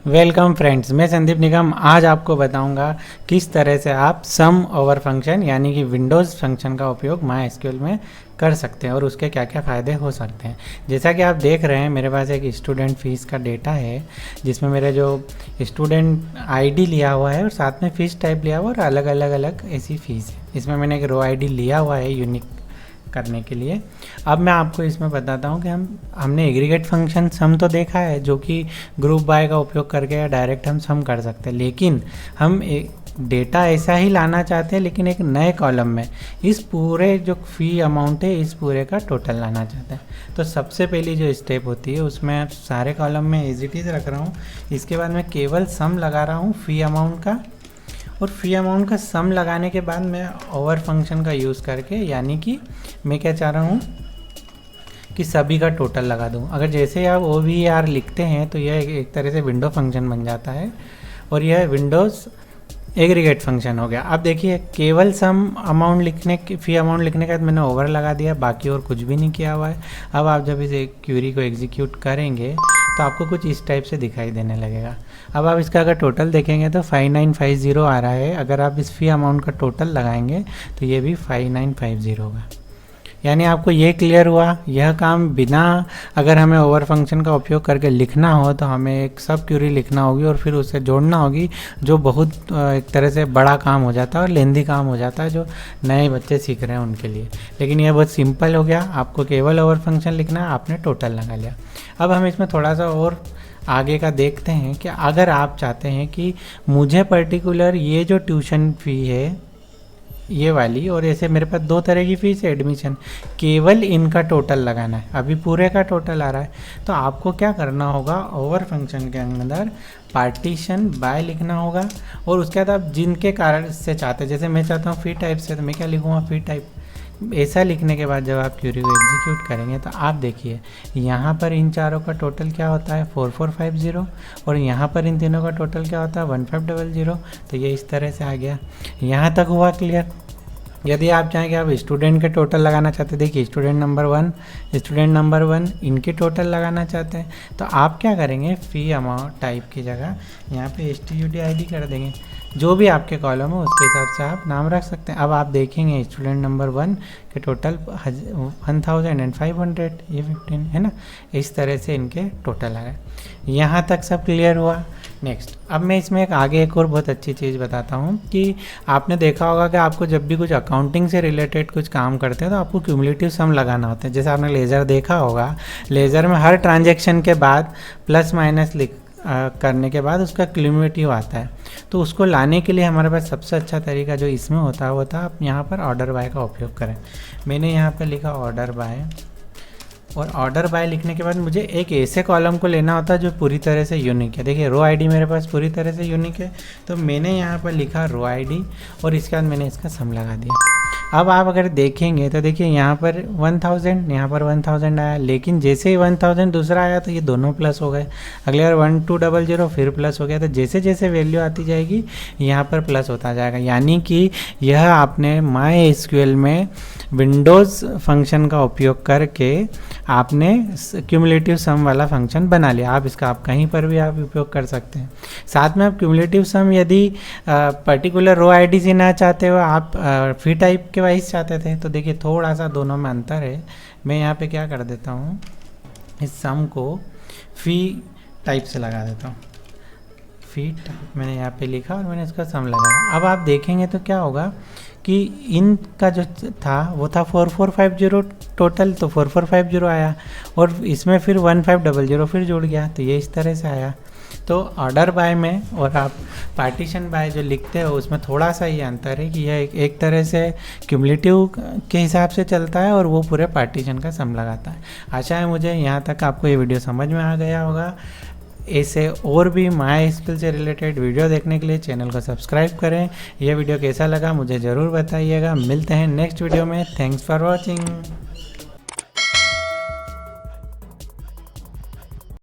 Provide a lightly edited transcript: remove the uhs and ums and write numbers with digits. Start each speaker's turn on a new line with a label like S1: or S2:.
S1: Welcome friends, मैं संदीप निगम आज आपको बताऊंगा किस तरह से आप सम ओवर फंक्शन यानी कि विंडोज़ फंक्शन का उपयोग MySQL में कर सकते हैं और उसके क्या क्या फ़ायदे हो सकते हैं। जैसा कि आप देख रहे हैं मेरे पास एक स्टूडेंट फ़ीस का डेटा है जिसमें मेरे जो स्टूडेंट आईडी लिया हुआ है और साथ में फ़ीस टाइप लिया हुआ और अलग अलग ऐसी फ़ीस है। इसमें मैंने एक रो आईडी लिया हुआ है यूनिक करने के लिए। अब मैं आपको इसमें बताता हूँ कि हमने एग्रीगेट फंक्शन सम तो देखा है जो कि ग्रुप बाय का उपयोग करके या डायरेक्ट हम सम कर सकते हैं, लेकिन हम डेटा ऐसा ही लाना चाहते हैं लेकिन एक नए कॉलम में इस पूरे जो फ़ी अमाउंट है इस पूरे का टोटल लाना चाहते हैं। तो सबसे पहली जो स्टेप होती है उसमें सारे कॉलम में एज इट इज़ रख रहा हूँ। इसके बाद मैं केवल सम लगा रहा हूँ फ़ी अमाउंट का, और फ़ी अमाउंट का सम लगाने के बाद मैं ओवर फंक्शन का यूज़ करके यानी कि मैं क्या चाह रहा हूँ कि सभी का टोटल लगा दूँ। अगर जैसे आप OVR लिखते हैं तो यह एक तरह से विंडो फंक्शन बन जाता है और यह विंडोज़ एग्रीगेट फंक्शन हो गया। अब देखिए केवल सम अमाउंट लिखने फ़ी अमाउंट लिखने के बाद मैंने ओवर लगा दिया, बाकी और कुछ भी नहीं किया हुआ है। अब आप जब इस क्यूरी को एग्जीक्यूट करेंगे तो आपको कुछ इस टाइप से दिखाई देने लगेगा। अब आप इसका अगर टोटल देखेंगे तो 5950 आ रहा है। अगर आप इस फ़ी अमाउंट का टोटल लगाएंगे तो ये भी 5950 होगा। यानी आपको ये क्लियर हुआ, यह काम बिना अगर हमें ओवर फंक्शन का उपयोग करके लिखना हो तो हमें एक सब क्यूरी लिखना होगी और फिर उसे जोड़ना होगी, जो बहुत एक तरह से बड़ा काम हो जाता है और लेंदी काम हो जाता है जो नए बच्चे सीख रहे हैं उनके लिए। लेकिन यह बहुत सिंपल हो गया, आपको केवल ओवर फंक्शन लिखना है, आपने टोटल लगा लिया। अब हम इसमें थोड़ा सा और आगे का देखते हैं कि अगर आप चाहते हैं कि मुझे पर्टिकुलर ये जो ट्यूशन फ़ी है ये वाली और ऐसे मेरे पास दो तरह की फ़ीस है एडमिशन, केवल इनका टोटल लगाना है, अभी पूरे का टोटल आ रहा है, तो आपको क्या करना होगा, ओवर फंक्शन के अंदर पार्टीशन बाय लिखना होगा और उसके बाद आप जिनके कारण से चाहते हैं, जैसे मैं चाहता हूँ फ़ी टाइप से, तो मैं क्या लिखूँगा फ़ी टाइप। ऐसा लिखने के बाद जब आप क्यूरी को एग्जीक्यूट करेंगे तो आप देखिए यहाँ पर इन चारों का टोटल क्या होता है 4450 और यहाँ पर इन तीनों का टोटल क्या होता है 1500। तो ये इस तरह से आ गया। यहाँ तक हुआ क्लियर। यदि आप चाहें कि आप स्टूडेंट के टोटल लगाना चाहते हैं, देखिए स्टूडेंट नंबर वन इनके टोटल लगाना चाहते हैं, तो आप क्या करेंगे, फ़ी अमाउंट टाइप की जगह यहाँ पे STUDID कर देंगे। जो भी आपके कॉलम हो उसके हिसाब से आप नाम रख सकते हैं। अब आप देखेंगे स्टूडेंट नंबर 1 के टोटल 1500, ये 15 है ना, इस तरह से इनके टोटल आ रहे हैं। यहाँ तक सब क्लियर हुआ। नेक्स्ट, अब मैं इसमें एक और बहुत अच्छी चीज़ बताता हूँ कि आपने देखा होगा कि आपको जब भी कुछ अकाउंटिंग से रिलेटेड कुछ काम करते हैं तो आपको क्यूमुलेटिव सम लगाना होता है। जैसे आपने लेज़र देखा होगा, लेज़र में हर ट्रांजैक्शन के बाद प्लस माइनस करने के बाद उसका क्यूमुलेटिव आता है। तो उसको लाने के लिए हमारे पास सबसे अच्छा तरीका जो इसमें होता है वो था आप यहाँ पर ऑर्डर बाय का उपयोग करें। मैंने यहाँ पर लिखा ऑर्डर बाय, और ऑर्डर बाय लिखने के बाद मुझे एक ऐसे कॉलम को लेना होता है जो पूरी तरह से यूनिक है। देखिए रो आईडी मेरे पास पूरी तरह से यूनिक है, तो मैंने यहाँ पर लिखा रो आईडी और इसके बाद मैंने इसका सम लगा दिया। अब आप अगर देखेंगे तो देखिए यहाँ पर 1000, यहाँ पर 1000 आया, लेकिन जैसे ही 1000 दूसरा आया तो ये दोनों प्लस हो गए। अगले बार 1200 फिर प्लस हो गया। तो जैसे जैसे वैल्यू आती जाएगी यहाँ पर प्लस होता जाएगा। यानी कि यह आपने MySQL में विंडोज़ फंक्शन का उपयोग करके आपने क्यूमुलेटिव सम वाला फंक्शन बना लिया। आप इसका आप कहीं पर भी आप उपयोग कर सकते हैं। साथ में आप क्यूमुलेटिव सम यदि पर्टिकुलर रो आईडी से ना चाहते हो, आप फ़ी टाइप के वाइज चाहते थे, तो देखिए थोड़ा सा दोनों में अंतर है। मैं यहाँ पे क्या कर देता हूँ, इस सम को फ़ी टाइप से लगा देता हूँ। फ़ी टाइप मैंने यहाँ पे लिखा और मैंने इसका सम लगाया। अब आप देखेंगे तो क्या होगा कि इनका जो था वो था 4450 टोटल, तो 4450 आया और इसमें फिर 1500 फिर जुड़ गया, तो ये इस तरह से आया। तो ऑर्डर बाय में और आप पार्टीशन बाय जो लिखते हो उसमें थोड़ा सा ये अंतर है कि यह एक तरह से क्यूमुलेटिव के हिसाब से चलता है और वो पूरे पार्टीशन का सम लगाता है। आशा है मुझे यहाँ तक आपको ये वीडियो समझ में आ गया होगा। ऐसे और भी MySQL से रिलेटेड वीडियो देखने के लिए चैनल को सब्सक्राइब करें। यह वीडियो कैसा लगा मुझे ज़रूर बताइएगा। मिलते हैं नेक्स्ट वीडियो में। Thanks for watching.